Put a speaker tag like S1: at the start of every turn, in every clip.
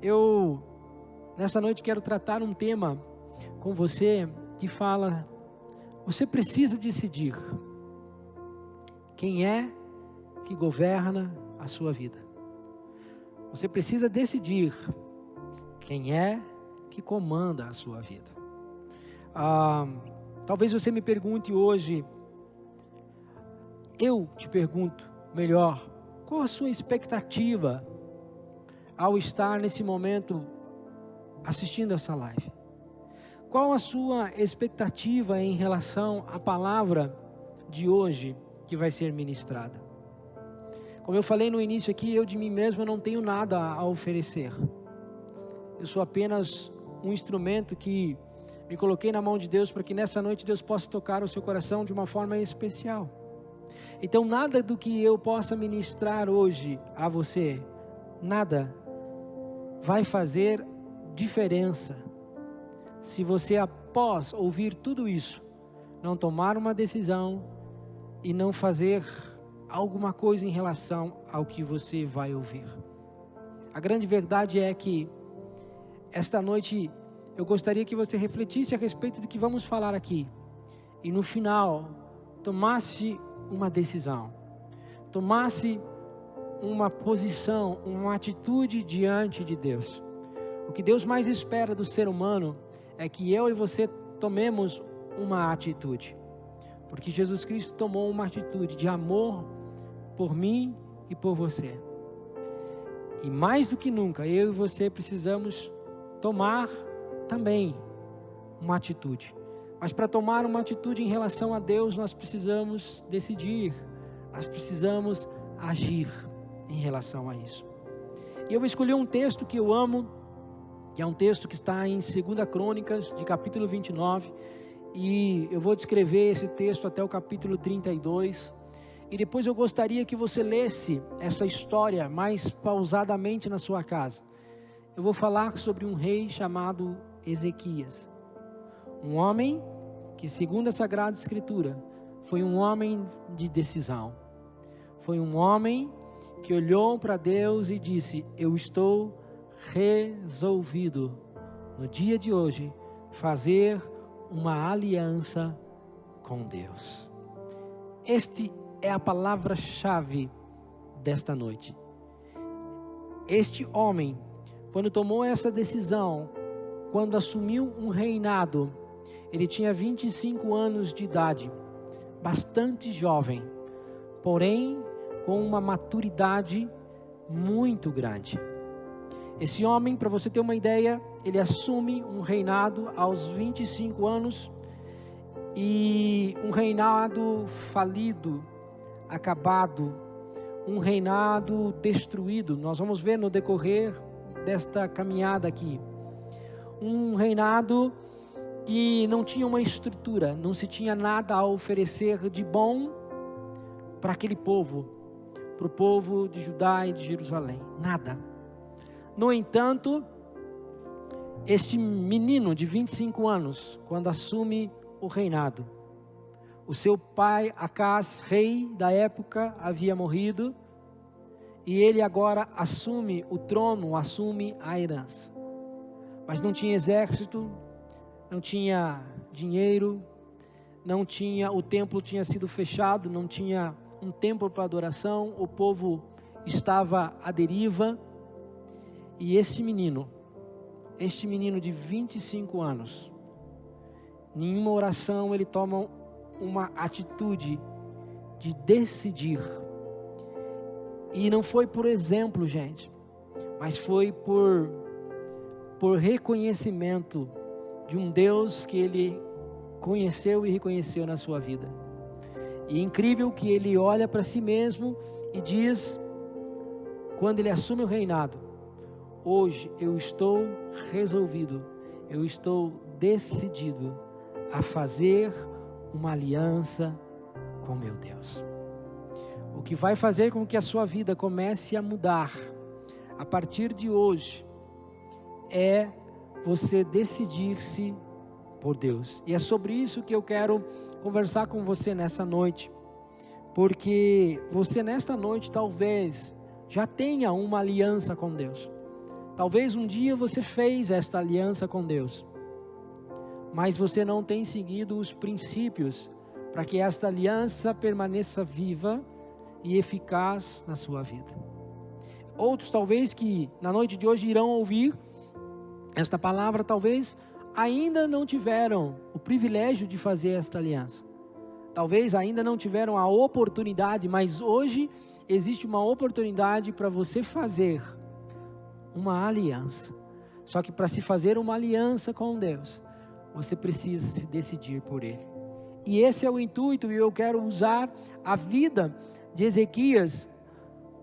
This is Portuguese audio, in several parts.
S1: Eu, nessa noite, quero tratar um tema com você que fala: você precisa decidir quem é que governa a sua vida. Você precisa decidir quem é que comanda a sua vida. Talvez você me pergunte hoje, eu te pergunto melhor, qual a sua expectativa ao estar nesse momento assistindo essa live? Qual a sua expectativa em relação à palavra de hoje que vai ser ministrada? Como eu falei no início aqui, eu de mim mesmo não tenho nada a oferecer. Eu sou apenas um instrumento que me coloquei na mão de Deus para que nessa noite Deus possa tocar o seu coração de uma forma especial. Então nada do que eu possa ministrar hoje a você, nada vai fazer diferença se você, após ouvir tudo isso, não tomar uma decisão e não fazer alguma coisa em relação ao que você vai ouvir. A grande verdade é que esta noite eu gostaria que você refletisse a respeito do que vamos falar aqui e no final tomasse uma decisão, tomasse uma posição, uma atitude diante de Deus. O que Deus mais espera do ser humano é que eu e você tomemos uma atitude, porque Jesus Cristo tomou uma atitude de amor por mim e por você. E mais do que nunca, eu e você precisamos tomar também uma atitude. Mas para tomar uma atitude em relação a Deus, nós precisamos decidir, nós precisamos agir em relação a isso. E eu escolhi um texto que eu amo, que é um texto que está em 2 Crônicas, de capítulo 29, e eu vou descrever esse texto até o capítulo 32, e depois eu gostaria que você lesse essa história mais pausadamente na sua casa. Eu vou falar sobre um rei chamado Ezequias, um homem que, segundo a Sagrada Escritura, foi um homem de decisão, foi um homem que olhou para Deus e disse: eu estou resolvido no dia de hoje fazer uma aliança com Deus. Este é a palavra-chave desta noite. Este homem, quando tomou essa decisão, quando assumiu um reinado, ele tinha 25 anos de idade, bastante jovem, porém com uma maturidade muito grande. Esse homem, para você ter uma ideia, ele assume um reinado aos 25 anos, e um reinado falido, acabado, um reinado destruído. Nós vamos ver no decorrer desta caminhada aqui, um reinado que não tinha uma estrutura, não se tinha nada a oferecer de bom para aquele povo, para o povo de Judá e de Jerusalém, nada. No entanto, este menino de 25 anos, quando assume o reinado, o seu pai Acaz, rei da época, havia morrido, e ele agora assume o trono, assume a herança. Mas não tinha exército, não tinha dinheiro, não tinha, o templo tinha sido fechado, não tinha um templo para adoração, o povo estava à deriva. E este menino de 25 anos, em uma oração ele toma uma atitude de decidir. E não foi por exemplo, gente, mas foi por reconhecimento de um Deus que ele conheceu e reconheceu na sua vida. E é incrível que ele olha para si mesmo e diz, quando ele assume o reinado: hoje eu estou resolvido, eu estou decidido a fazer uma aliança com meu Deus. O que vai fazer com que a sua vida comece a mudar a partir de hoje é você decidir-se por Deus. E é sobre isso que eu quero conversar com você nessa noite, porque você nesta noite talvez já tenha uma aliança com Deus. Talvez um dia você fez esta aliança com Deus, mas você não tem seguido os princípios para que esta aliança permaneça viva e eficaz na sua vida. Outros talvez que na noite de hoje irão ouvir esta palavra, talvez ainda não tiveram o privilégio de fazer esta aliança. Talvez ainda não tiveram a oportunidade, mas hoje existe uma oportunidade para você fazer uma aliança. Só que para se fazer uma aliança com Deus, você precisa se decidir por Ele. E esse é o intuito, e eu quero usar a vida de Ezequias,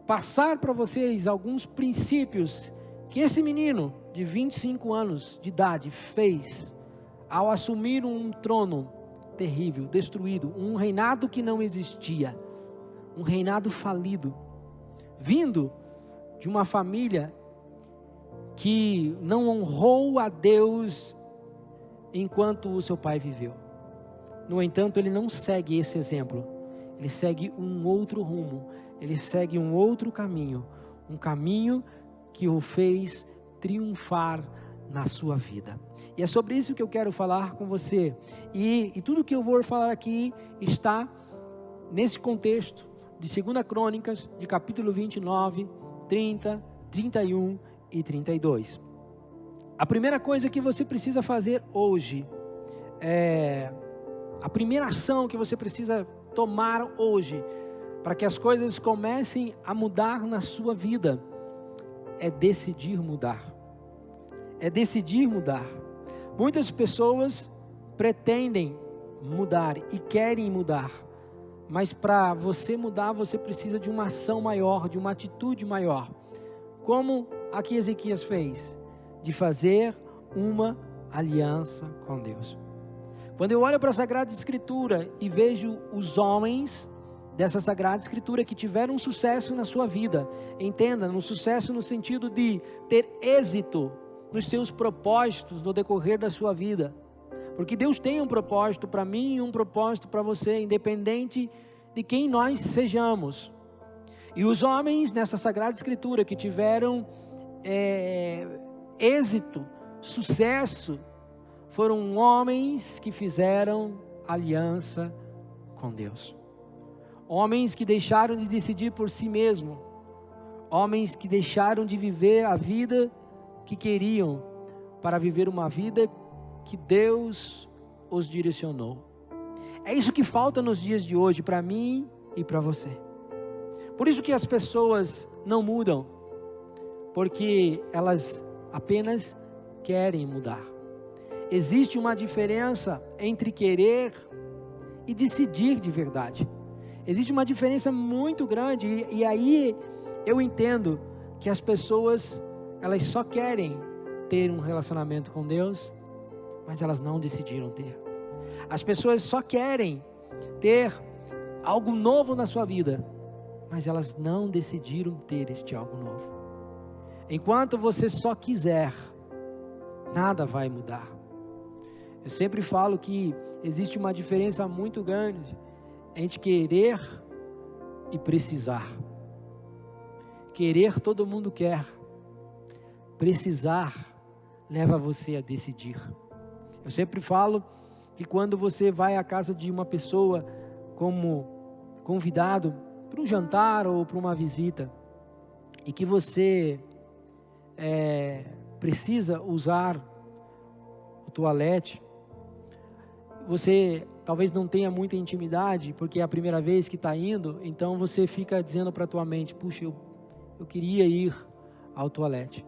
S1: passar para vocês alguns princípios que esse menino de 25 anos de idade fez ao assumir um trono terrível, destruído, um reinado que não existia, um reinado falido, vindo de uma família que não honrou a Deus enquanto o seu pai viveu. No entanto, ele não segue esse exemplo, ele segue um outro rumo, ele segue um outro caminho, um caminho que o fez triunfar na sua vida. E é sobre isso que eu quero falar com você. E tudo que eu vou falar aqui está nesse contexto de 2 Crônicas, de capítulo 29, 30, 31 e 32. A primeira coisa que você precisa fazer hoje, a primeira ação que você precisa tomar hoje, para que as coisas comecem a mudar na sua vida, é decidir mudar. É decidir mudar. Muitas pessoas pretendem mudar e querem mudar, mas para você mudar, você precisa de uma ação maior, de uma atitude maior. Como aqui Ezequias fez, de fazer uma aliança com Deus. Quando eu olho para a Sagrada Escritura e vejo os homens dessa Sagrada Escritura que tiveram sucesso na sua vida, entenda, no sucesso no sentido de ter êxito nos seus propósitos no decorrer da sua vida, porque Deus tem um propósito para mim e um propósito para você, independente de quem nós sejamos. E os homens nessa Sagrada Escritura que tiveram êxito, sucesso, foram homens que fizeram aliança com Deus. Homens que deixaram de decidir por si mesmo. Homens que deixaram de viver a vida que queriam para viver uma vida que Deus os direcionou. É isso que falta nos dias de hoje para mim e para você. Por isso que as pessoas não mudam, porque elas apenas querem mudar. Existe uma diferença entre querer e decidir de verdade. Existe uma diferença muito grande, e aí eu entendo que as pessoas, elas só querem ter um relacionamento com Deus, mas elas não decidiram ter. As pessoas só querem ter algo novo na sua vida, mas elas não decidiram ter este algo novo. Enquanto você só quiser, nada vai mudar. Eu sempre falo que existe uma diferença muito grande entre querer e precisar. Querer todo mundo quer. Precisar leva você a decidir. Eu sempre falo que quando você vai à casa de uma pessoa como convidado para um jantar ou para uma visita, e que você precisa usar o toalete, você talvez não tenha muita intimidade, porque é a primeira vez que está indo, então você fica dizendo para a tua mente, puxa, eu queria ir ao toalete.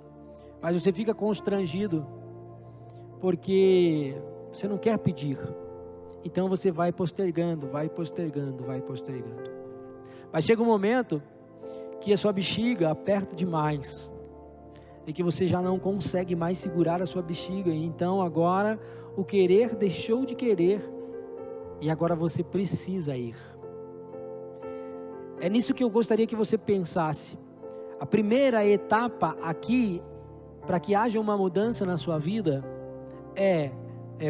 S1: Mas você fica constrangido, porque você não quer pedir. Então você vai postergando, vai postergando, vai postergando. Mas chega um momento que a sua bexiga aperta demais, e que você já não consegue mais segurar a sua bexiga, e então agora o querer deixou de querer, e agora você precisa ir. É nisso que eu gostaria que você pensasse. A primeira etapa aqui, para que haja uma mudança na sua vida, é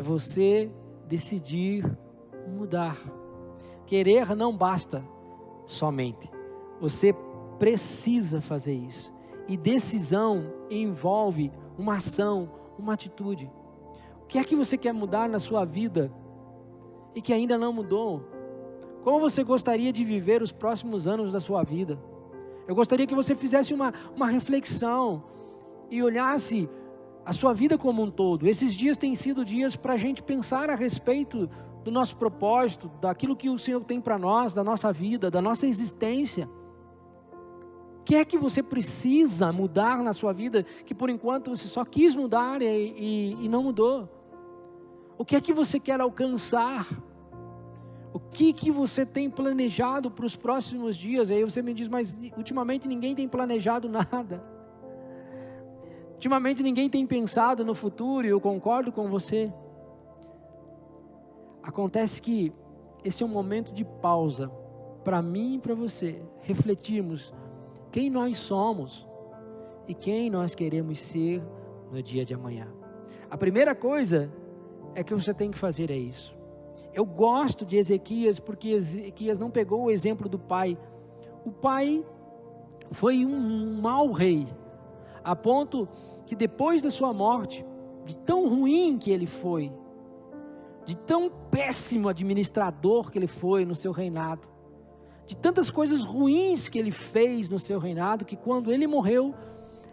S1: você decidir mudar. Querer não basta somente, você precisa fazer isso. E decisão envolve uma ação, uma atitude. O que é que você quer mudar na sua vida e que ainda não mudou? Como você gostaria de viver os próximos anos da sua vida? Eu gostaria que você fizesse uma reflexão e olhasse a sua vida como um todo. Esses dias têm sido dias para a gente pensar a respeito do nosso propósito, daquilo que o Senhor tem para nós, da nossa vida, da nossa existência. O que é que você precisa mudar na sua vida, que por enquanto você só quis mudar e não mudou? O que é que você quer alcançar? O que você tem planejado para os próximos dias? Aí você me diz, mas ultimamente ninguém tem planejado nada. Ultimamente ninguém tem pensado no futuro, e eu concordo com você. Acontece que esse é um momento de pausa, para mim e para você, refletirmos quem nós somos e quem nós queremos ser no dia de amanhã. A primeira coisa é que você tem que fazer é isso. Eu gosto de Ezequias porque Ezequias não pegou o exemplo do pai. O pai foi um mau rei, a ponto que depois da sua morte, de tão ruim que ele foi, de tão péssimo administrador que ele foi no seu reinado, de tantas coisas ruins que ele fez no seu reinado, que quando ele morreu,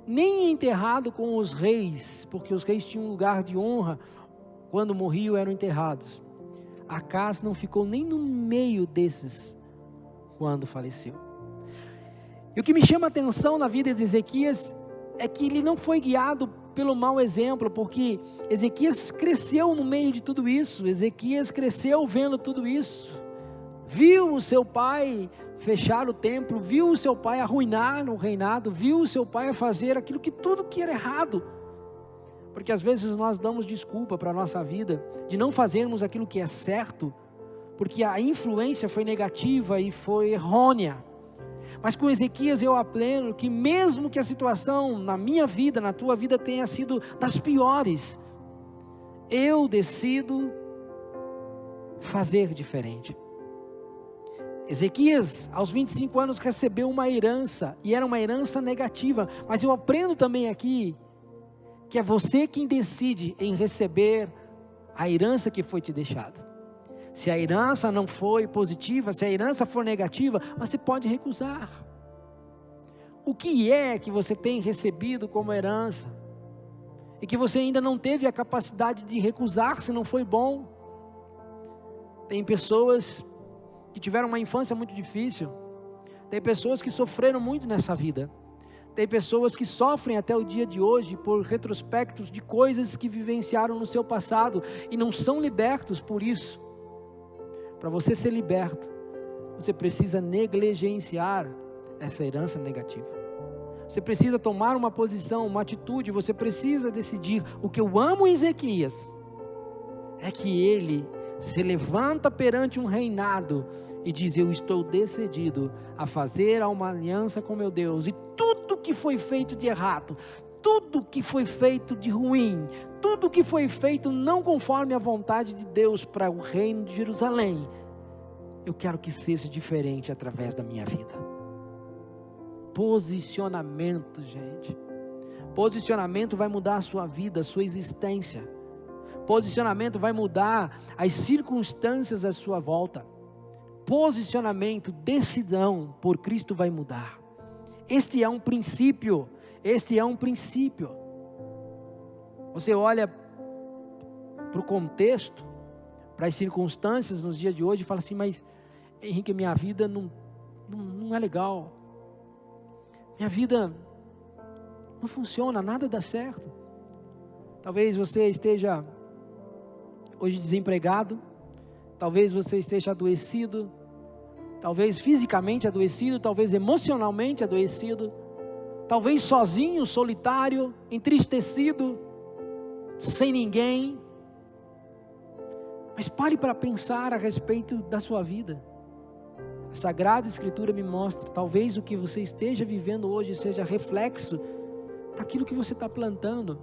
S1: nem enterrado com os reis, porque os reis tinham um lugar de honra, quando morriam eram enterrados. Acás não ficou nem no meio desses quando faleceu. E o que me chama a atenção na vida de Ezequias é que ele não foi guiado pelo mau exemplo, porque Ezequias cresceu no meio de tudo isso. Ezequias cresceu vendo tudo isso, viu o seu pai fechar o templo, viu o seu pai arruinar o reinado, viu o seu pai fazer aquilo que tudo que era errado. Porque às vezes nós damos desculpa para a nossa vida de não fazermos aquilo que é certo, porque a influência foi negativa e foi errônea. Mas com Ezequias eu aprendo que mesmo que a situação na minha vida, na tua vida tenha sido das piores, eu decido fazer diferente. Ezequias, aos 25 anos, recebeu uma herança, e era uma herança negativa, mas eu aprendo também aqui, que é você quem decide em receber a herança que foi te deixada. Se a herança não foi positiva, se a herança for negativa, você pode recusar. O que é que você tem recebido como herança? E que você ainda não teve a capacidade de recusar se não foi bom? Tem pessoas que tiveram uma infância muito difícil. Tem pessoas que sofreram muito nessa vida. Tem pessoas que sofrem até o dia de hoje por retrospectos de coisas que vivenciaram no seu passado e não são libertos por isso. Para você ser liberto, você precisa negligenciar essa herança negativa. Você precisa tomar uma posição, uma atitude, você precisa decidir. O que eu amo em Ezequias é que ele se levanta perante um reinado e diz: eu estou decidido a fazer uma aliança com meu Deus, e tudo que foi feito de errado, tudo que foi feito de ruim, tudo que foi feito não conforme a vontade de Deus para o reino de Jerusalém, eu quero que seja diferente através da minha vida. Posicionamento, gente. Posicionamento vai mudar a sua vida, a sua existência. Posicionamento vai mudar as circunstâncias à sua volta. Posicionamento, decisão por Cristo vai mudar. Este é um princípio. Este é um princípio. Você olha para o contexto, para as circunstâncias nos dias de hoje e fala assim: mas Henrique, minha vida não é legal. Minha vida não funciona, nada dá certo. Talvez você esteja hoje desempregado, talvez você esteja adoecido, talvez fisicamente adoecido, talvez emocionalmente adoecido, talvez sozinho, solitário, entristecido, sem ninguém. Mas pare para pensar a respeito da sua vida. A Sagrada Escritura me mostra, talvez o que você esteja vivendo hoje seja reflexo daquilo que você está plantando,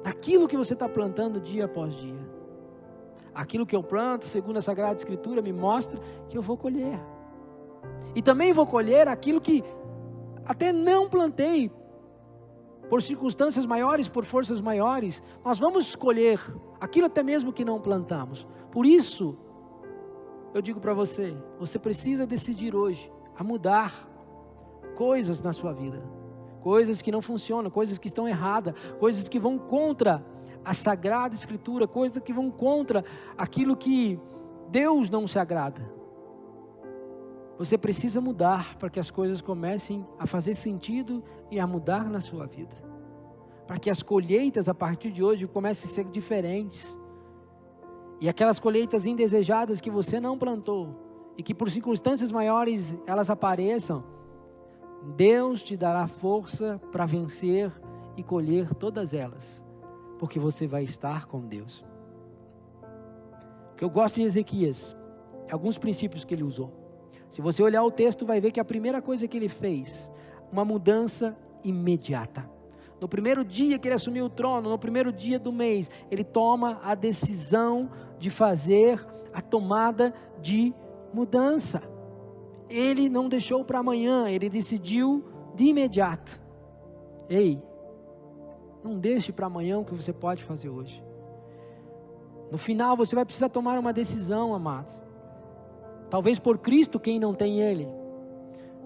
S1: daquilo que você está plantando dia após dia. Aquilo que eu planto, segundo a Sagrada Escritura, me mostra que eu vou colher. E também vou colher aquilo que até não plantei, por circunstâncias maiores, por forças maiores, nós vamos colher aquilo até mesmo que não plantamos. Por isso, eu digo para você, você precisa decidir hoje a mudar coisas na sua vida, coisas que não funcionam, coisas que estão erradas, coisas que vão contra a Sagrada Escritura, coisas que vão contra aquilo que Deus não se agrada. Você precisa mudar para que as coisas comecem a fazer sentido e a mudar na sua vida, para que as colheitas a partir de hoje comecem a ser diferentes, e aquelas colheitas indesejadas que você não plantou, e que por circunstâncias maiores elas apareçam, Deus te dará força para vencer e colher todas elas, porque você vai estar com Deus. O que eu gosto de Ezequias, alguns princípios que ele usou. Se você olhar o texto, vai ver que a primeira coisa que ele fez, uma mudança imediata. No primeiro dia que ele assumiu o trono, no primeiro dia do mês, ele toma a decisão de fazer a tomada de mudança. Ele não deixou para amanhã, ele decidiu de imediato. Ei, não deixe para amanhã o que você pode fazer hoje. No final você vai precisar tomar uma decisão, amados. Talvez por Cristo, quem não tem Ele.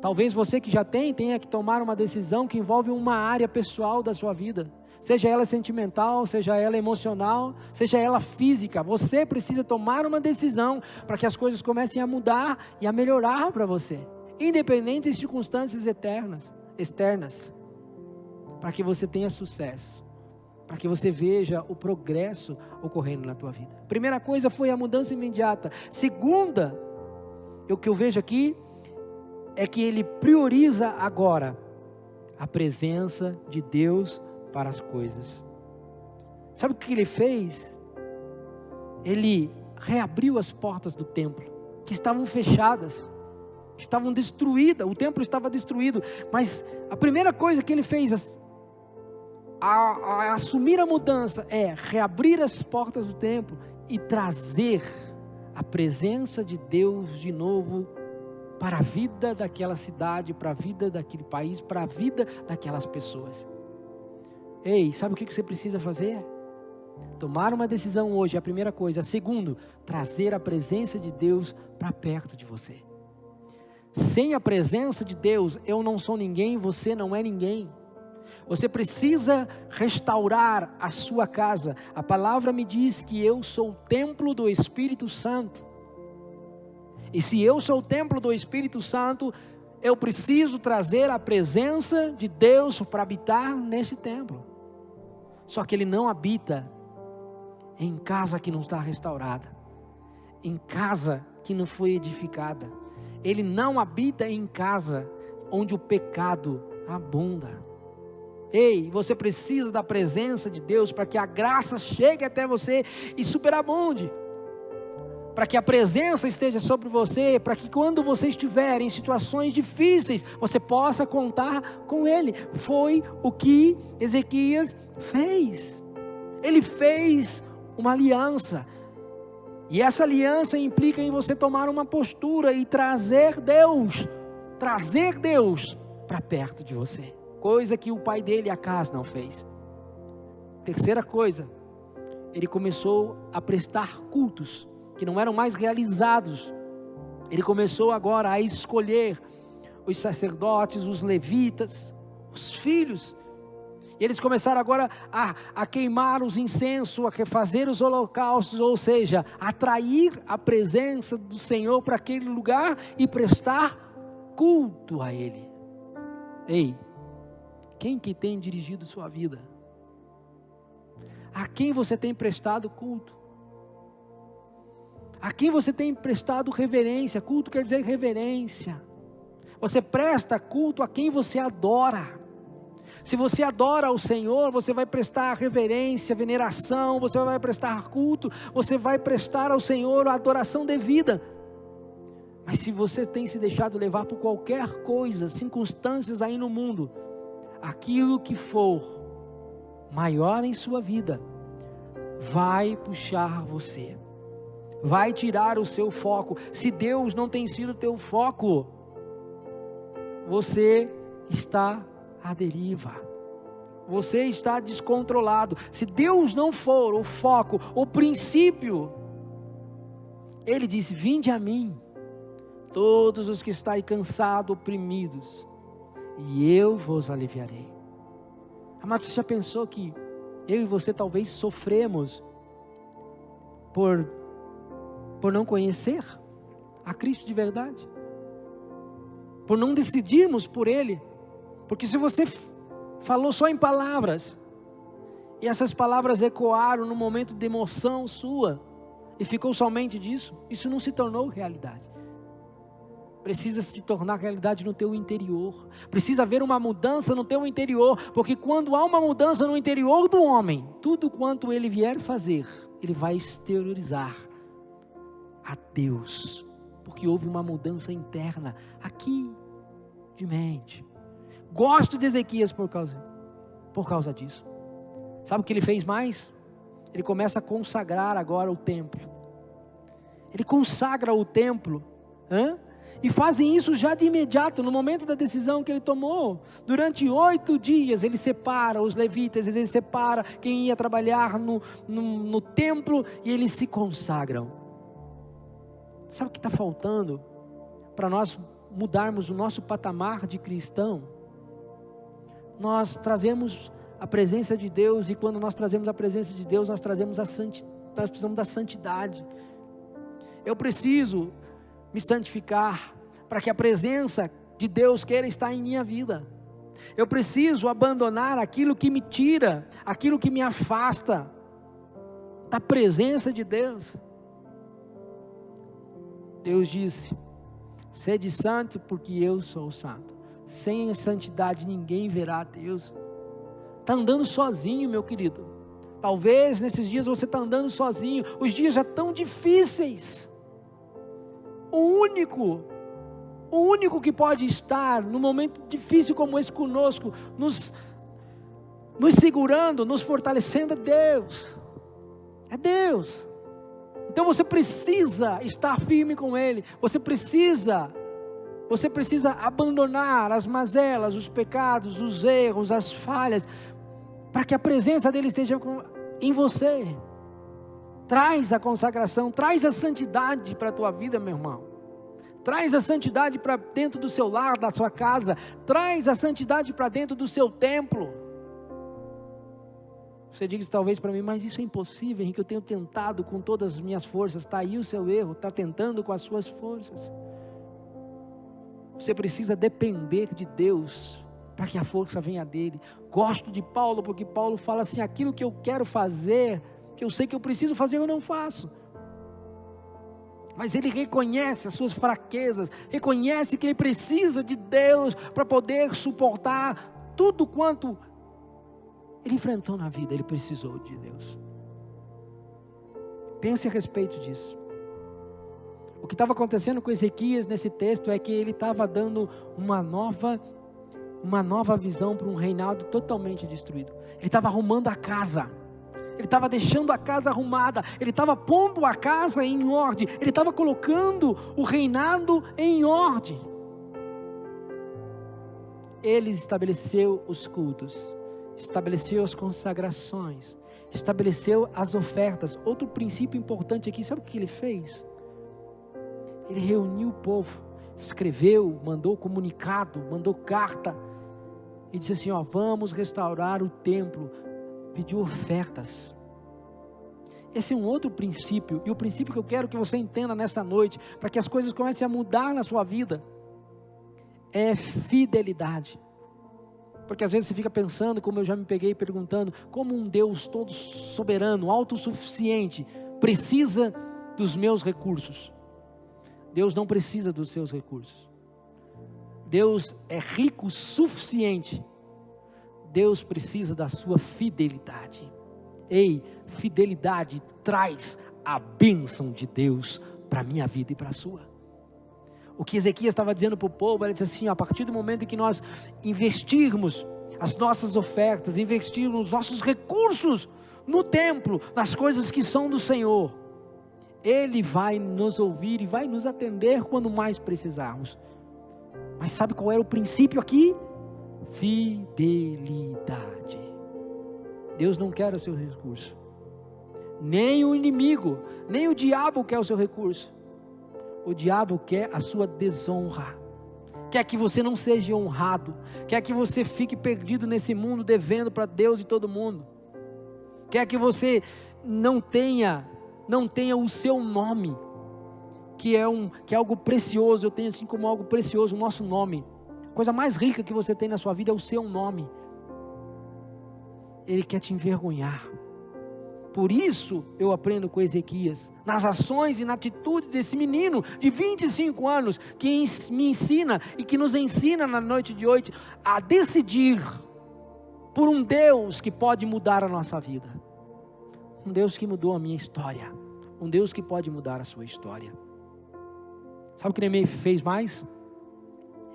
S1: Talvez você que já tem, tenha que tomar uma decisão que envolve uma área pessoal da sua vida. Seja ela sentimental, seja ela emocional, seja ela física. Você precisa tomar uma decisão para que as coisas comecem a mudar e a melhorar para você. Independente de circunstâncias externas. Para que você tenha sucesso. Para que você veja o progresso ocorrendo na tua vida. Primeira coisa foi a mudança imediata. Segunda, o que eu vejo aqui é que ele prioriza agora a presença de Deus para as coisas. Sabe o que ele fez? Ele reabriu as portas do templo, que estavam fechadas, que estavam destruídas, o templo estava destruído, mas a primeira coisa que ele fez a assumir a mudança é reabrir as portas do templo e trazer a presença de Deus de novo para a vida daquela cidade, para a vida daquele país, para a vida daquelas pessoas. Ei, sabe o que você precisa fazer? Tomar uma decisão hoje, é a primeira coisa. Segundo, trazer a presença de Deus para perto de você. Sem a presença de Deus, eu não sou ninguém, você não é ninguém. Você precisa restaurar a sua casa. A palavra me diz que eu sou o templo do Espírito Santo. E se eu sou o templo do Espírito Santo, eu preciso trazer a presença de Deus para habitar nesse templo. Só que Ele não habita em casa que não está restaurada, em casa que não foi edificada. Ele não habita em casa onde o pecado abunda. Ei, você precisa da presença de Deus para que a graça chegue até você e superabunde. Para que a presença esteja sobre você, para que quando você estiver em situações difíceis, você possa contar com Ele. Foi o que Ezequias fez. Ele fez uma aliança. E essa aliança implica em você tomar uma postura e trazer Deus para perto de você. Coisa que o pai dele, Acaz, não fez. Terceira coisa, ele começou a prestar cultos que não eram mais realizados. Ele começou agora a escolher os sacerdotes, os levitas, os filhos. E eles começaram agora a queimar os incensos, a fazer os holocaustos, ou seja, atrair a presença do Senhor para aquele lugar e prestar culto a Ele. Ei, quem que tem dirigido sua vida? A quem você tem prestado culto? A quem você tem prestado reverência? Culto quer dizer reverência. Você presta culto a quem você adora. Se você adora o Senhor, você vai prestar reverência, veneração, você vai prestar culto, você vai prestar ao Senhor a adoração devida. Mas se você tem se deixado levar por qualquer coisa, circunstâncias aí no mundo, aquilo que for maior em sua vida, vai puxar você, vai tirar o seu foco. Se Deus não tem sido o teu foco, você está à deriva. você está descontrolado. Se Deus não for o foco, o princípio, Ele disse: vinde a mim, todos os que estáis cansados, oprimidos, e eu vos aliviarei. Amado, você já pensou que eu e você talvez sofremos por não conhecer a Cristo de verdade? Por não decidirmos por Ele? Porque se você falou só em palavras, e essas palavras ecoaram no momento de emoção sua, e ficou somente disso, isso não se tornou realidade. Precisa se tornar realidade no teu interior. Precisa haver uma mudança no teu interior, porque quando há uma mudança no interior do homem, tudo quanto ele vier fazer, ele vai exteriorizar a Deus, porque houve uma mudança interna aqui de mente. Gosto de Ezequias por causa disso. Sabe o que ele fez mais? Ele começa a consagrar agora o templo. Ele consagra o templo, e fazem isso já de imediato, no momento da decisão que ele tomou. Durante 8 dias ele separa os levitas, ele separa quem ia trabalhar no templo, e eles se consagram. Sabe o que está faltando para nós mudarmos o nosso patamar de cristão? Nós trazemos a presença de Deus, e quando nós trazemos a presença de Deus, nós precisamos da santidade. Eu preciso me santificar para que a presença de Deus queira estar em minha vida. Eu preciso abandonar aquilo que me tira, aquilo que me afasta da presença de Deus. Deus disse: sede santo, porque eu sou santo. Sem a santidade ninguém verá a Deus. Está andando sozinho, meu querido. Talvez nesses dias você está andando sozinho. Os dias já estão difíceis. O único que pode estar num momento difícil como esse conosco, nos segurando, nos fortalecendo, é Deus. É Deus. Então você precisa estar firme com Ele. Você precisa abandonar as mazelas, os pecados, os erros, as falhas, para que a presença dEle esteja em você. Traz a consagração, traz a santidade para a tua vida, meu irmão. Traz a santidade para dentro do seu lar, da sua casa. Traz a santidade para dentro do seu templo. Você diz talvez para mim: mas isso é impossível, Henrique, eu tenho tentado com todas as minhas forças. Está aí o seu erro, está tentando com as suas forças. Você precisa depender de Deus, para que a força venha dEle. Gosto de Paulo, porque Paulo fala assim: aquilo que eu quero fazer, que eu sei que eu preciso fazer, eu não faço. Mas ele reconhece as suas fraquezas, reconhece que ele precisa de Deus para poder suportar tudo quanto ele enfrentou na vida. Ele precisou de Deus. Pense a respeito disso. O que estava acontecendo com Ezequias nesse texto é que ele estava dando uma nova visão para um reinado totalmente destruído. Ele estava arrumando a casa. Ele estava deixando a casa arrumada, ele estava pondo a casa em ordem, ele estava colocando o reinado em ordem. Ele estabeleceu os cultos, estabeleceu as consagrações, estabeleceu as ofertas. Outro princípio importante aqui, sabe o que ele fez? Ele reuniu o povo, escreveu, mandou comunicado, mandou carta, e disse assim: vamos restaurar o templo. Pediu ofertas. Esse é um outro princípio, e o princípio que eu quero que você entenda nessa noite, para que as coisas comecem a mudar na sua vida, é fidelidade. Porque às vezes você fica pensando, como eu já me peguei perguntando, como um Deus todo soberano, autossuficiente, precisa dos meus recursos. Deus não precisa dos seus recursos. Deus é rico o suficiente. Deus precisa da sua fidelidade. Ei, fidelidade traz a bênção de Deus para a minha vida e para a sua. O que Ezequias estava dizendo para o povo, ele disse assim: a partir do momento em que nós investirmos as nossas ofertas, investirmos os nossos recursos no templo, nas coisas que são do Senhor, Ele vai nos ouvir e vai nos atender quando mais precisarmos. Mas sabe qual era o princípio aqui? Fidelidade. Deus não quer o seu recurso. Nem o inimigo, nem o diabo quer o seu recurso. O diabo quer a sua desonra. Quer que você não seja honrado. Quer que você fique perdido nesse mundo devendo para Deus e todo mundo. Quer que você não tenha o seu nome, que é algo precioso. Eu tenho assim como algo precioso o nosso nome. A coisa mais rica que você tem na sua vida é o seu nome. Ele quer te envergonhar. Por isso eu aprendo com Ezequias, nas ações e na atitude desse menino de 25 anos, que me ensina e que nos ensina na noite de hoje a decidir por um Deus que pode mudar a nossa vida. Um Deus que mudou a minha história. Um Deus que pode mudar a sua história. Sabe o que Neemias fez mais?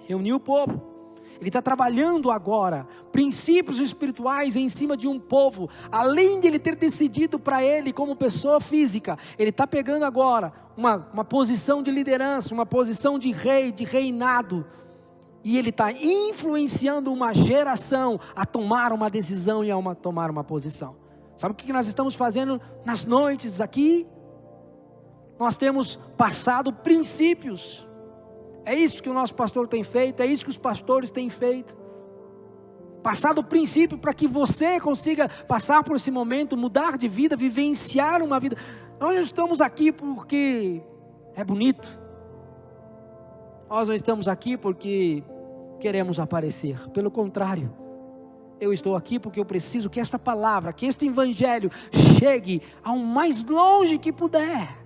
S1: Reuniu o povo. Ele está trabalhando agora princípios espirituais em cima de um povo. Além de ele ter decidido para ele como pessoa física, ele está pegando agora uma posição de liderança, uma posição de rei, de reinado. E ele está influenciando uma geração a tomar uma decisão e a tomar uma posição. Sabe o que nós estamos fazendo nas noites aqui? Nós temos passado princípios. É isso que o nosso pastor tem feito, é isso que os pastores têm feito. Passado o princípio para que você consiga passar por esse momento, mudar de vida, vivenciar uma vida. Nós não estamos aqui porque é bonito. Nós não estamos aqui porque queremos aparecer. Pelo contrário, eu estou aqui porque eu preciso que esta palavra, que este evangelho chegue ao mais longe que puder.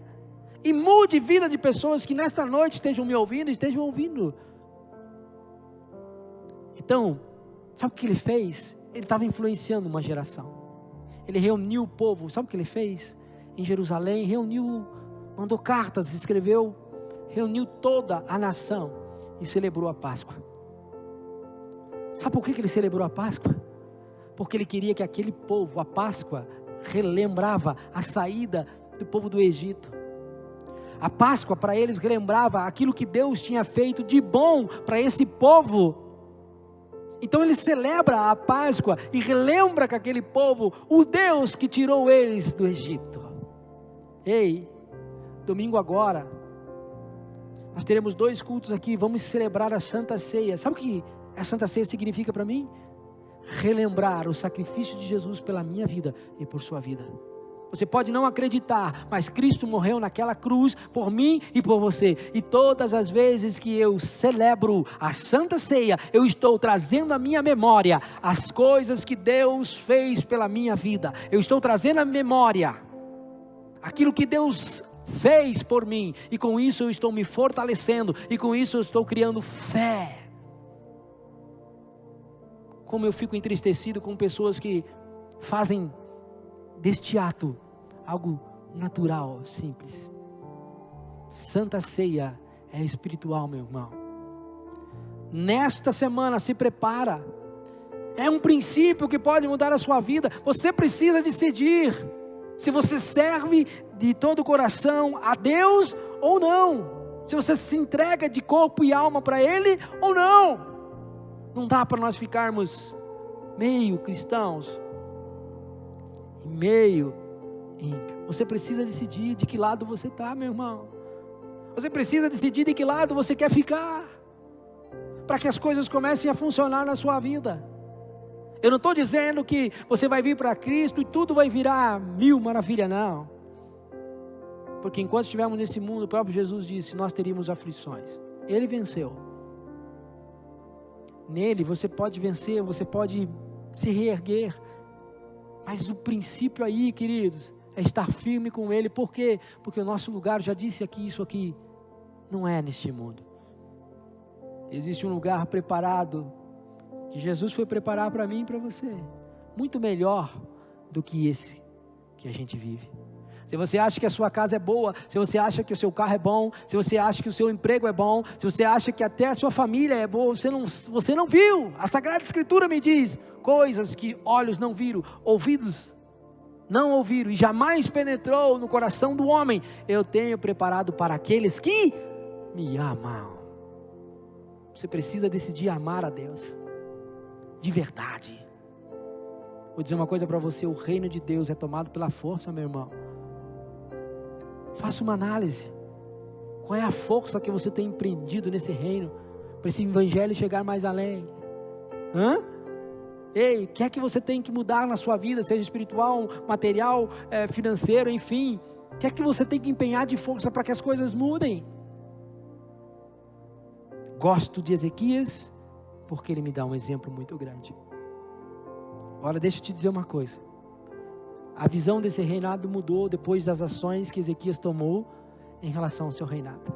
S1: E mude a vida de pessoas que nesta noite estejam me ouvindo, estejam ouvindo. Então, sabe o que ele fez? Ele estava influenciando uma geração. Ele reuniu o povo, sabe o que ele fez? Em Jerusalém, mandou cartas, escreveu, reuniu toda a nação e celebrou a Páscoa. Sabe por que ele celebrou a Páscoa? Porque ele queria que aquele povo, a Páscoa, relembrava a saída do povo do Egito. A Páscoa para eles relembrava aquilo que Deus tinha feito de bom para esse povo. Então ele celebra a Páscoa e relembra com aquele povo o Deus que tirou eles do Egito. Ei, domingo agora, nós teremos 2 cultos aqui, vamos celebrar a Santa Ceia. Sabe o que a Santa Ceia significa para mim? Relembrar o sacrifício de Jesus pela minha vida e por sua vida. Você pode não acreditar, mas Cristo morreu naquela cruz por mim e por você. E todas as vezes que eu celebro a Santa Ceia, eu estou trazendo à minha memória as coisas que Deus fez pela minha vida. Eu estou trazendo à memória aquilo que Deus fez por mim. E com isso eu estou me fortalecendo. E com isso eu estou criando fé. Como eu fico entristecido com pessoas que fazem deste ato algo natural, simples. Santa Ceia é espiritual, meu irmão. Nesta semana se prepara. É um princípio que pode mudar a sua vida. Você precisa decidir se você serve de todo o coração a Deus ou não. Se você se entrega de corpo e alma para Ele ou não. Não dá para nós ficarmos meio cristãos e meio ímpio. Você precisa decidir de que lado você está, meu irmão. Você precisa decidir de que lado você quer ficar, para que as coisas comecem a funcionar na sua vida. Eu não estou dizendo que você vai vir para Cristo e tudo vai virar mil maravilhas, não. Porque enquanto estivermos nesse mundo, o próprio Jesus disse, nós teríamos aflições. Ele venceu. Nele você pode vencer, você pode se reerguer. Mas o princípio aí, queridos, é estar firme com Ele. Por quê? Porque o nosso lugar, já disse aqui, isso aqui, não é neste mundo. Existe um lugar preparado, que Jesus foi preparar para mim e para você. Muito melhor do que esse que a gente vive. Se você acha que a sua casa é boa, se você acha que o seu carro é bom, se você acha que o seu emprego é bom, se você acha que até a sua família é boa, você não viu. A Sagrada Escritura me diz coisas que olhos não viram, ouvidos não ouviram e jamais penetrou no coração do homem. Eu tenho preparado para aqueles que me amam. Você precisa decidir amar a Deus de verdade. Vou dizer uma coisa para você, o reino de Deus é tomado pela força, meu irmão. Faça uma análise. Qual é a força que você tem empreendido nesse reino, para esse evangelho chegar mais além? Ei, o que é que você tem que mudar na sua vida, seja espiritual, material, financeiro, enfim. O que é que você tem que empenhar de força para que as coisas mudem? Gosto de Ezequias, porque ele me dá um exemplo muito grande. Olha, deixa eu te dizer uma coisa. A visão desse reinado mudou depois das ações que Ezequias tomou em relação ao seu reinado.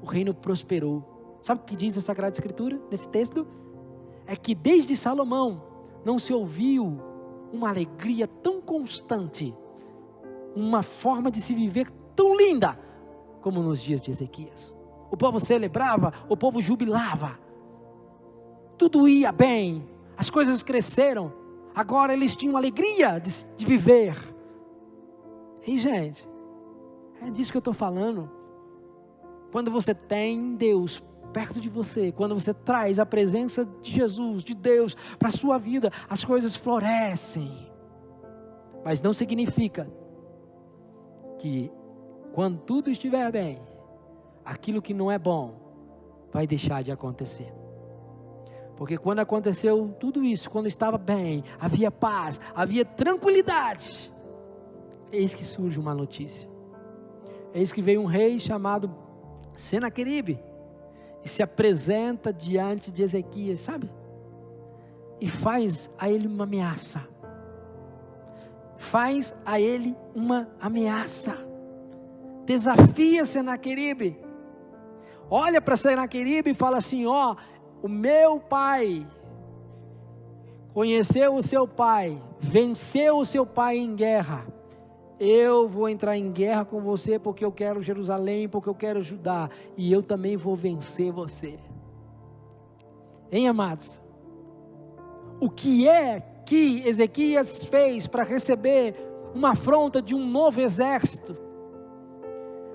S1: O reino prosperou. Sabe o que diz a Sagrada Escritura nesse texto? É que desde Salomão não se ouviu uma alegria tão constante, uma forma de se viver tão linda como nos dias de Ezequias. O povo celebrava, o povo jubilava, tudo ia bem, as coisas cresceram, agora eles tinham alegria de viver. E gente, é disso que eu estou falando. Quando você tem Deus perto de você, quando você traz a presença de Jesus, de Deus para a sua vida, as coisas florescem. Mas não significa que quando tudo estiver bem, aquilo que não é bom vai deixar de acontecer. Porque quando aconteceu tudo isso, quando estava bem, havia paz, havia tranquilidade, eis que surge uma notícia. Eis que veio um rei chamado Senaqueribe e se apresenta diante de Ezequias, sabe? E faz a ele uma ameaça. Faz a ele uma ameaça. Desafia Senaqueribe. Olha para Senaqueribe e fala assim: ó, o meu pai conheceu o seu pai, venceu o seu pai em guerra. Eu vou entrar em guerra com você porque eu quero Jerusalém, porque eu quero Judá, e eu também vou vencer você. Hein, amados? O que é que Ezequias fez para receber uma afronta de um novo exército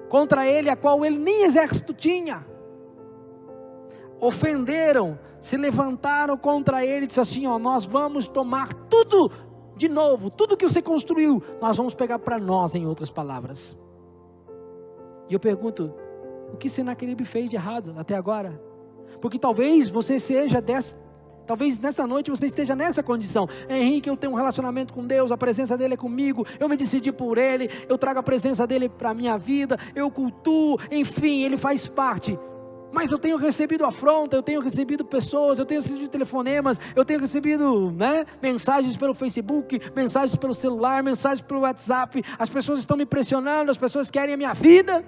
S1: contra ele, a qual ele nem exército tinha? Ofenderam, se levantaram contra ele e disseram assim: ó, nós vamos tomar tudo de novo, tudo que você construiu, nós vamos pegar para nós, em outras palavras. E eu pergunto, o que Senaqueribe fez de errado até agora? Porque talvez você seja talvez nessa noite você esteja nessa condição. Henrique, eu tenho um relacionamento com Deus, a presença dele é comigo, eu me decidi por ele, eu trago a presença dele para a minha vida, eu cultuo, enfim, ele faz parte. Mas eu tenho recebido afronta, eu tenho recebido pessoas, eu tenho recebido telefonemas, eu tenho recebido mensagens pelo Facebook, mensagens pelo celular, mensagens pelo WhatsApp. As pessoas estão me pressionando, as pessoas querem a minha vida.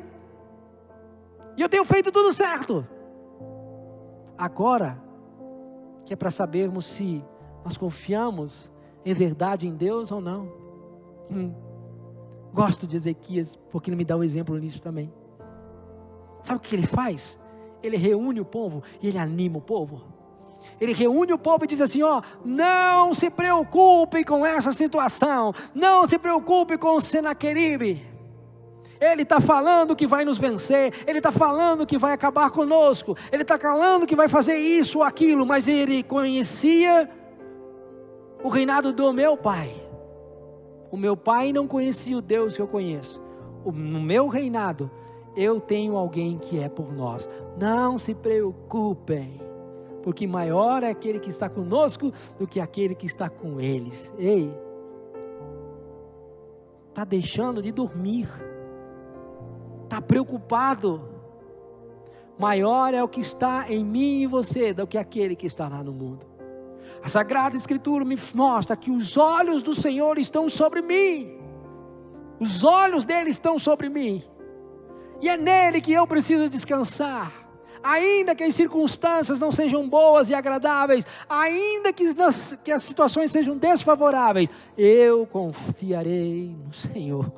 S1: E eu tenho feito tudo certo. Agora, que é para sabermos se nós confiamos em verdade em Deus ou não. Gosto de Ezequias, porque ele me dá um exemplo nisso também. Sabe o que ele faz? Ele reúne o povo e ele anima o povo. Ele reúne o povo e diz assim: ó, não se preocupe com essa situação, não se preocupe com o Senaqueribe. Ele está falando que vai nos vencer, ele está falando que vai acabar conosco, ele está falando que vai fazer isso ou aquilo, mas ele conhecia o reinado do meu pai. O meu pai não conhecia o Deus que eu conheço. No meu reinado, eu tenho alguém que é por nós. Não se preocupem, porque maior é aquele que está conosco do que aquele que está com eles. Ei, está deixando de dormir, está preocupado. Maior é o que está em mim e você do que aquele que está lá no mundo. A Sagrada Escritura me mostra que os olhos do Senhor estão sobre mim. Os olhos dele estão sobre mim. E é nele que eu preciso descansar. Ainda que as circunstâncias não sejam boas e agradáveis, ainda que as situações sejam desfavoráveis, eu confiarei no Senhor.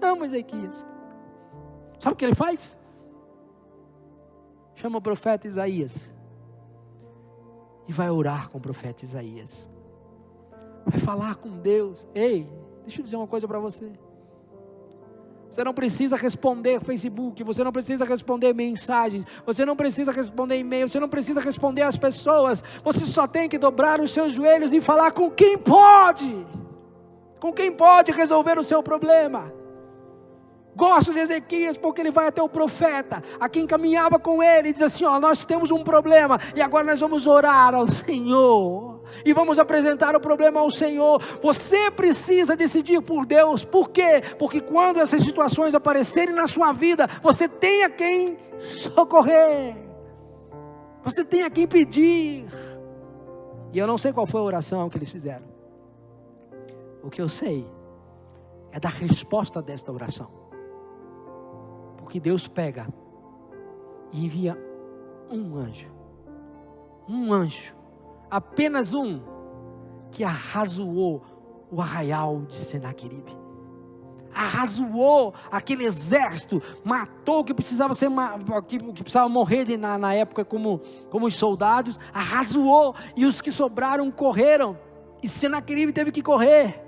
S1: Amo Ezequias. Sabe o que ele faz? Chama o profeta Isaías e vai orar com o profeta Isaías. Vai falar com Deus. Ei, deixa eu dizer uma coisa para você. Você não precisa responder Facebook, você não precisa responder mensagens, você não precisa responder e-mail, você não precisa responder às pessoas. Você só tem que dobrar os seus joelhos e falar com quem pode resolver o seu problema. Gosto de Ezequias porque ele vai até o profeta, a quem caminhava com ele, e diz assim: nós temos um problema, e agora nós vamos orar ao Senhor, e vamos apresentar o problema ao Senhor. Você precisa decidir por Deus. Por quê? Porque quando essas situações aparecerem na sua vida, você tem a quem socorrer, você tem a quem pedir. E eu não sei qual foi a oração que eles fizeram. O que eu sei é da resposta desta oração. Porque Deus pega e envia um anjo, apenas um, que arrazoou o arraial de Senaqueribe, arrazoou aquele exército, matou o que precisava que precisava morrer na época como os soldados, arrazoou, e os que sobraram correram, e Senaqueribe teve que correr,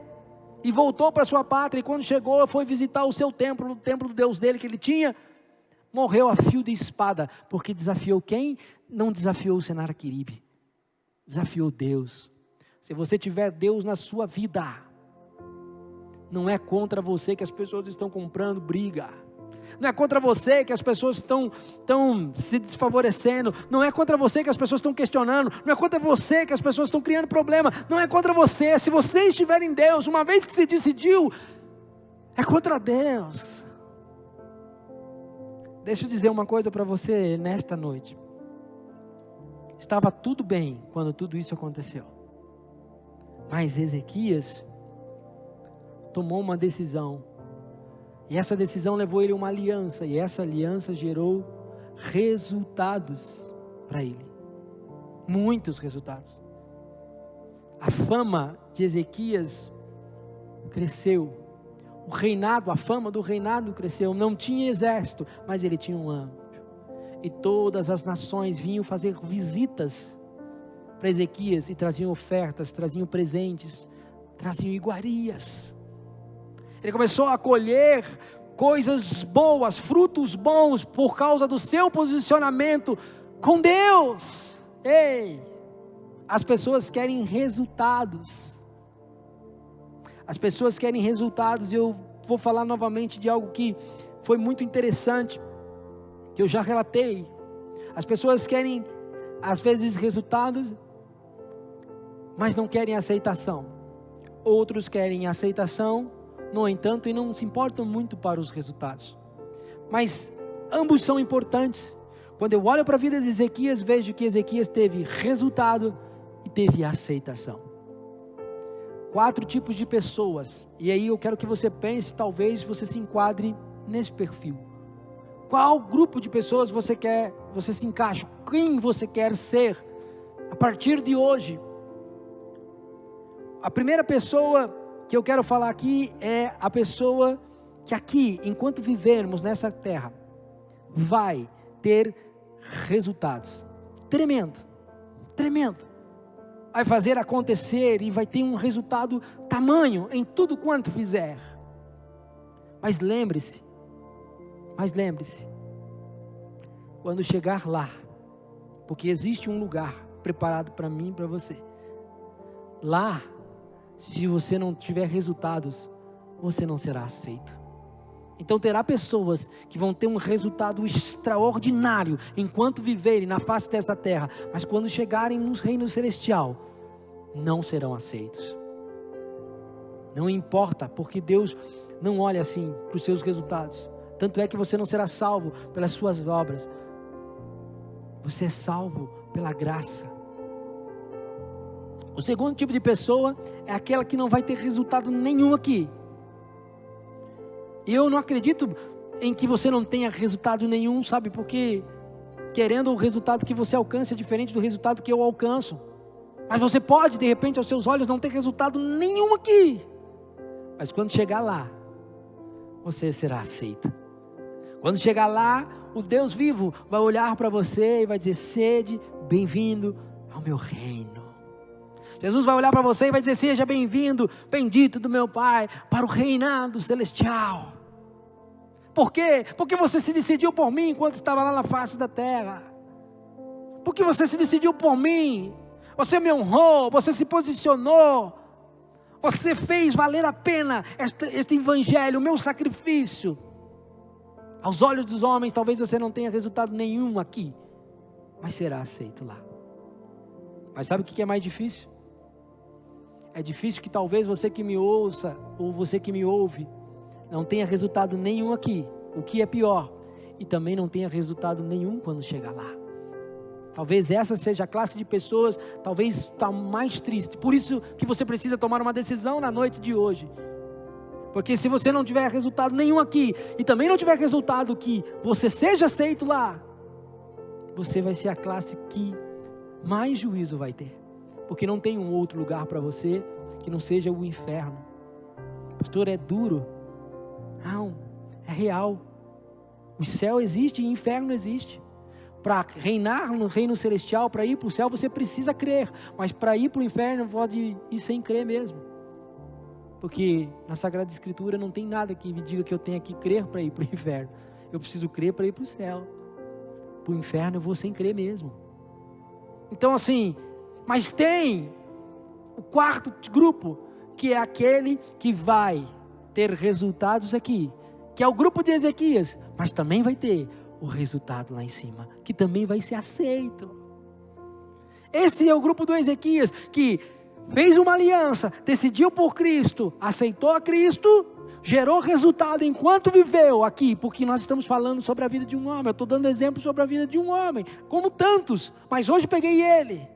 S1: e voltou para sua pátria, e quando chegou, foi visitar o seu templo, o templo do Deus dele que ele tinha, morreu a fio de espada, porque desafiou quem? Não desafiou o Senaqueribe, desafiou Deus. Se você tiver Deus na sua vida, não é contra você que as pessoas estão comprando briga, não é contra você que as pessoas estão se desfavorecendo, não é contra você que as pessoas estão questionando, não é contra você que as pessoas estão criando problema, não é contra você. Se você estiver em Deus, uma vez que se decidiu, é contra Deus. Deixa eu dizer uma coisa para você nesta noite. Estava tudo bem quando tudo isso aconteceu, mas Ezequias tomou uma decisão, e essa decisão levou ele a uma aliança, e essa aliança gerou resultados para ele, muitos resultados. A fama de Ezequias cresceu, a fama do reinado cresceu. Não tinha exército, mas ele tinha um anjo, e todas as nações vinham fazer visitas para Ezequias, e traziam ofertas, traziam presentes, traziam iguarias. Ele começou a colher coisas boas, frutos bons, por causa do seu posicionamento com Deus. Ei, as pessoas querem resultados. As pessoas querem resultados. E eu vou falar novamente de algo que foi muito interessante, que eu já relatei. As pessoas querem, às vezes, resultados, mas não querem aceitação. Outros querem aceitação, no entanto, e não se importam muito para os resultados. Mas ambos são importantes. Quando eu olho para a vida de Ezequias, vejo que Ezequias teve resultado e teve aceitação. 4 tipos de pessoas. E aí eu quero que você pense, talvez você se enquadre nesse perfil. Qual grupo de pessoas você se encaixa? Quem você quer ser a partir de hoje? A primeira pessoa que eu quero falar aqui é a pessoa que aqui, enquanto vivermos nessa terra, vai ter resultados. Tremendo. Vai fazer acontecer e vai ter um resultado tamanho em tudo quanto fizer. Mas lembre-se, quando chegar lá, porque existe um lugar preparado para mim e para você. Lá, se você não tiver resultados, você não será aceito. Então terá pessoas que vão ter um resultado extraordinário enquanto viverem na face dessa terra, mas quando chegarem no reino celestial, não serão aceitos. Não importa, porque Deus não olha assim para os seus resultados. Tanto é que você não será salvo pelas suas obras. Você é salvo pela graça. O segundo tipo de pessoa é aquela que não vai ter resultado nenhum aqui. E eu não acredito em que você não tenha resultado nenhum, sabe? Porque querendo o resultado que você alcança é diferente do resultado que eu alcanço. Mas você pode, de repente, aos seus olhos, não ter resultado nenhum aqui. Mas quando chegar lá, você será aceito. Quando chegar lá, o Deus vivo vai olhar para você e vai dizer: sede bem-vindo ao meu reino. Jesus vai olhar para você e vai dizer: seja bem-vindo, bendito do meu Pai, para o reinado celestial. Por quê? Porque você se decidiu por mim enquanto estava lá na face da terra. Porque você se decidiu por mim. Você me honrou, você se posicionou. Você fez valer a pena este evangelho, o meu sacrifício. Aos olhos dos homens, talvez você não tenha resultado nenhum aqui, mas será aceito lá. Mas sabe o que é mais difícil? É difícil que talvez você que me ouça, ou você que me ouve, não tenha resultado nenhum aqui, o que é pior, e também não tenha resultado nenhum quando chegar lá. Talvez essa seja a classe de pessoas, talvez está mais triste. Por isso que você precisa tomar uma decisão na noite de hoje. Porque se você não tiver resultado nenhum aqui, e também não tiver resultado que você seja aceito lá, você vai ser a classe que mais juízo vai ter. Porque não tem um outro lugar para você que não seja o inferno. Pastor, é duro. Não, é real. O céu existe e o inferno existe. Para reinar no reino celestial, para ir para o céu, você precisa crer. Mas para ir para o inferno, pode ir sem crer mesmo. Porque na Sagrada Escritura não tem nada que me diga que eu tenha que crer para ir para o inferno. Eu preciso crer para ir para o céu. Para o inferno eu vou sem crer mesmo. Então assim, mas tem o quarto grupo, que é aquele que vai ter resultados aqui. Que é o grupo de Ezequias, mas também vai ter o resultado lá em cima, que também vai ser aceito. Esse é o grupo do Ezequias, que fez uma aliança, decidiu por Cristo, aceitou a Cristo, gerou resultado enquanto viveu aqui, porque nós estamos falando sobre a vida de um homem, eu estou dando exemplo sobre a vida de um homem, como tantos, mas hoje peguei ele,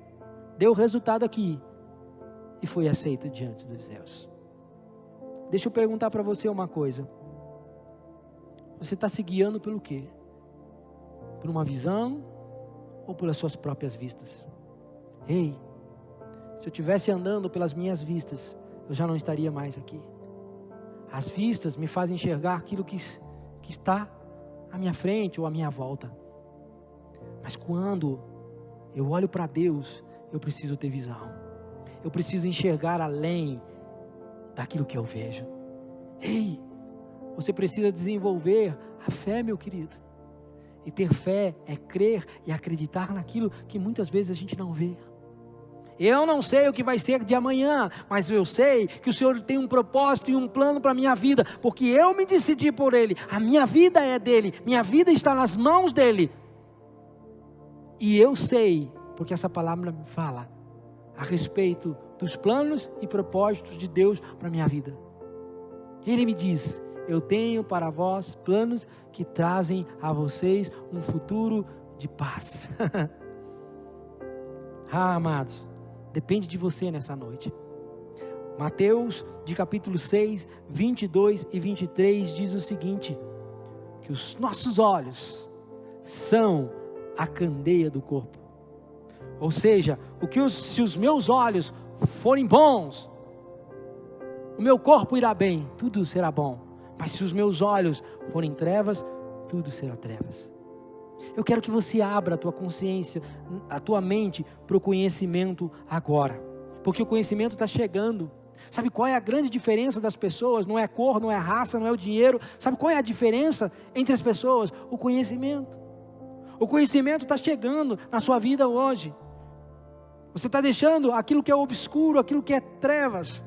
S1: deu resultado aqui, e foi aceito diante dos céus. Deixa eu perguntar para você uma coisa, você está se guiando pelo quê? Por uma visão ou pelas suas próprias vistas? Ei, se eu estivesse andando pelas minhas vistas, eu já não estaria mais aqui. As vistas me fazem enxergar aquilo que está à minha frente ou à minha volta. Mas quando eu olho para Deus, eu preciso ter visão. Eu preciso enxergar além daquilo que eu vejo. Ei, você precisa desenvolver a fé, meu querido. E ter fé é crer e acreditar naquilo que muitas vezes a gente não vê. Eu não sei o que vai ser de amanhã, mas eu sei que o Senhor tem um propósito e um plano para a minha vida, porque eu me decidi por Ele, a minha vida é dEle, minha vida está nas mãos dEle. E eu sei, porque essa palavra me fala a respeito dos planos e propósitos de Deus para a minha vida. Ele me diz: eu tenho para vós planos que trazem a vocês um futuro de paz. Amados, depende de você nessa noite. Mateus, de capítulo 6, 22 e 23, diz o seguinte: que os nossos olhos são a candeia do corpo. Ou seja, se os meus olhos forem bons, o meu corpo irá bem, tudo será bom. Mas se os meus olhos forem trevas, tudo será trevas. Eu quero que você abra a tua consciência, a tua mente para o conhecimento agora. Porque o conhecimento está chegando. Sabe qual é a grande diferença das pessoas? Não é a cor, não é a raça, não é o dinheiro. Sabe qual é a diferença entre as pessoas? O conhecimento. O conhecimento está chegando na sua vida hoje. Você está deixando aquilo que é obscuro, aquilo que é trevas.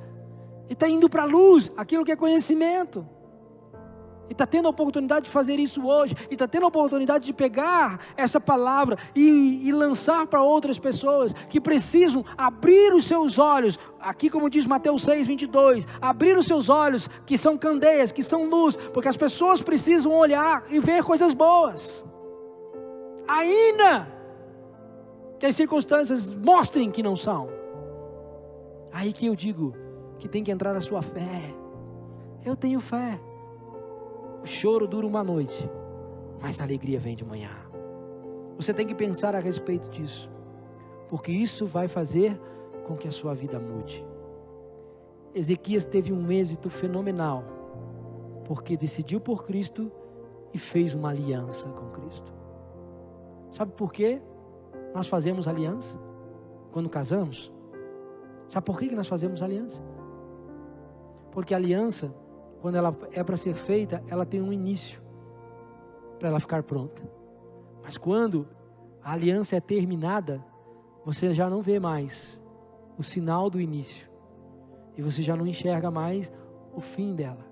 S1: E está indo para a luz, aquilo que é conhecimento. E está tendo a oportunidade de fazer isso hoje. E está tendo a oportunidade de pegar essa palavra e lançar para outras pessoas que precisam abrir os seus olhos. Aqui como diz Mateus 6, 22. Abrir os seus olhos, que são candeias, que são luz. Porque as pessoas precisam olhar e ver coisas boas. Ainda que as circunstâncias mostrem que não são. Aí que eu digo que tem que entrar a sua fé. Eu tenho fé. O choro dura uma noite, mas a alegria vem de manhã. Você tem que pensar a respeito disso, porque isso vai fazer com que a sua vida mude. Ezequias teve um êxito fenomenal, porque decidiu por Cristo e fez uma aliança com Cristo. Sabe por quê nós fazemos aliança quando casamos? Sabe por que nós fazemos aliança? Porque a aliança, quando ela é para ser feita, ela tem um início. para ela ficar pronta. Mas quando a aliança é terminada, você já não vê mais o sinal do início. E você já não enxerga mais o fim dela.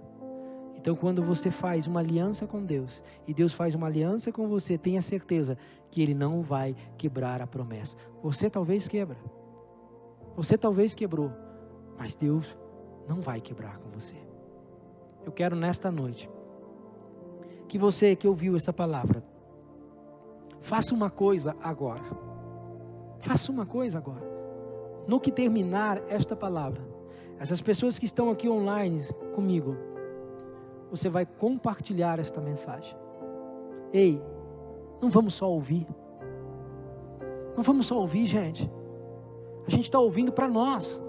S1: Então quando você faz uma aliança com Deus, e Deus faz uma aliança com você, tenha certeza que Ele não vai quebrar a promessa. Você talvez quebra. Você talvez quebrou. Mas Deus não vai quebrar com você. Eu quero nesta noite, que você que ouviu essa palavra, faça uma coisa agora. Faça uma coisa agora. No que terminar esta palavra, essas pessoas que estão aqui online comigo, você vai compartilhar esta mensagem. Ei, não vamos só ouvir. Não vamos só ouvir, gente. A gente está ouvindo para nós.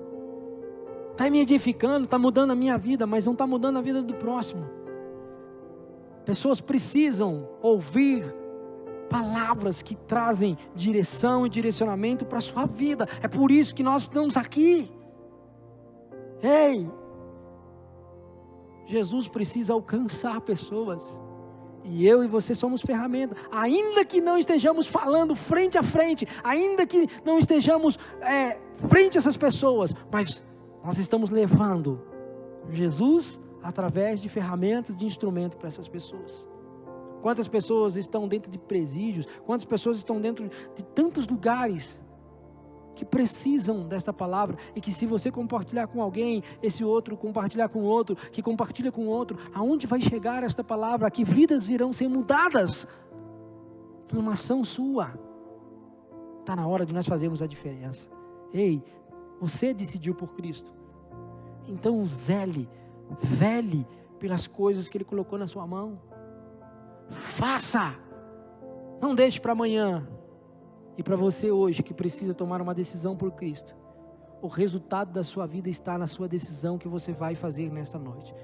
S1: Está me edificando, está mudando a minha vida, mas não está mudando a vida do próximo. Pessoas precisam ouvir palavras que trazem direção e direcionamento para a sua vida. É por isso que nós estamos aqui. Ei, Jesus precisa alcançar pessoas. E eu e você somos ferramenta. Ainda que não estejamos falando frente a frente, ainda que não estejamos frente a essas pessoas, mas nós estamos levando Jesus através de ferramentas, de instrumento para essas pessoas. Quantas pessoas estão dentro de presídios, quantas pessoas estão dentro de tantos lugares que precisam desta palavra, e que se você compartilhar com alguém, esse outro compartilhar com outro, que compartilha com outro, aonde vai chegar esta palavra? Que vidas irão ser mudadas por uma ação sua. Está na hora de nós fazermos a diferença. Ei, você decidiu por Cristo, então vele pelas coisas que Ele colocou na sua mão. Faça, não deixe para amanhã. E para você hoje que precisa tomar uma decisão por Cristo, o resultado da sua vida está na sua decisão que você vai fazer nesta noite.